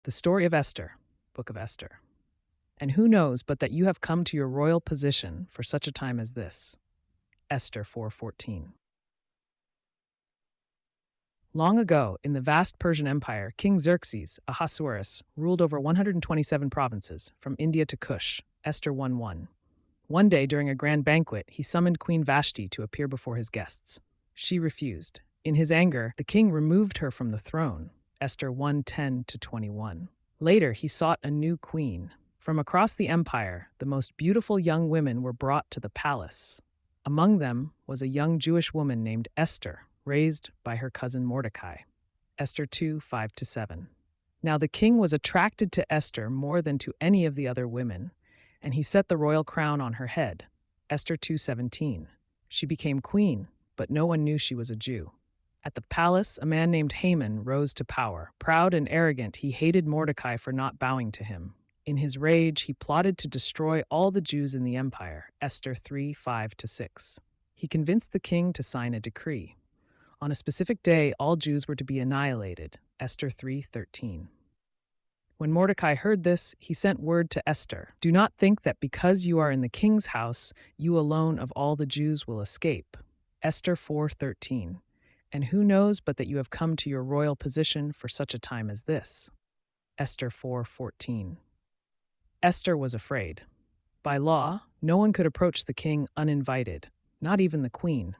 The story of Esther, Book of Esther. And who knows but that you have come to your royal position for such a time as this. Esther 4:14. Long ago, in the vast Persian Empire, King Xerxes, Ahasuerus, ruled over 127 provinces, from India to Kush. Esther 1:1. One day, during a grand banquet, he summoned Queen Vashti to appear before his guests. She refused. In his anger, the king removed her from the throne. Esther 1:10-21. Later, he sought a new queen. From across the empire, the most beautiful young women were brought to the palace. Among them was a young Jewish woman named Esther, raised by her cousin Mordecai. Esther 2:5-7. Now the king was attracted to Esther more than to any of the other women, and he set the royal crown on her head. Esther 2:17. She became queen, but no one knew she was a Jew. At the palace, a man named Haman rose to power. Proud and arrogant, he hated Mordecai for not bowing to him. In his rage, he plotted to destroy all the Jews in the empire. Esther 3:5-6. He convinced the king to sign a decree. On a specific day, all Jews were to be annihilated. Esther 3:13. When Mordecai heard this, he sent word to Esther, "Do not think that because you are in the king's house, you alone of all the Jews will escape." Esther 4:13. And who knows but that you have come to your royal position for such a time as this. Esther 4:14. Esther was afraid. By law, no one could approach the king uninvited, not even the queen.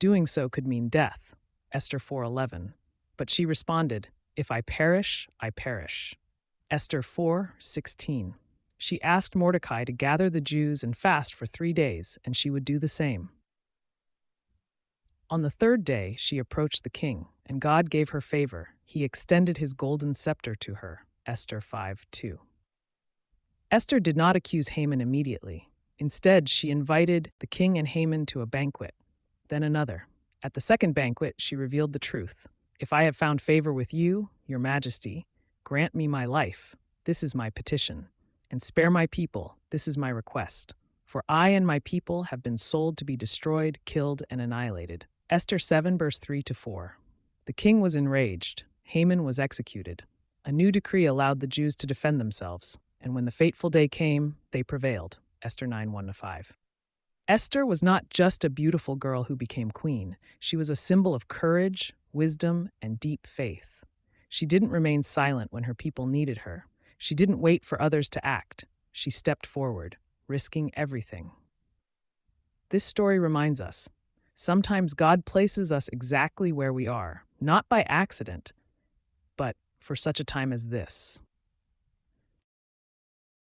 Doing so could mean death. Esther 4:11. But she responded, "If I perish, I perish." Esther 4:16. She asked Mordecai to gather the Jews and fast for 3 days, and she would do the same. On the third day, she approached the king, and God gave her favor. He extended his golden scepter to her. Esther 5:2. Esther did not accuse Haman immediately. Instead, she invited the king and Haman to a banquet, then another. At the second banquet, she revealed the truth. "If I have found favor with you, your majesty, grant me my life. This is my petition. And spare my people. This is my request. For I and my people have been sold to be destroyed, killed, and annihilated." Esther 7, verse 3-4. The king was enraged. Haman was executed. A new decree allowed the Jews to defend themselves, and when the fateful day came, they prevailed. Esther 9, 1-5. Esther was not just a beautiful girl who became queen. She was a symbol of courage, wisdom, and deep faith. She didn't remain silent when her people needed her. She didn't wait for others to act. She stepped forward, risking everything. This story reminds us, sometimes God places us exactly where we are, not by accident, but for such a time as this.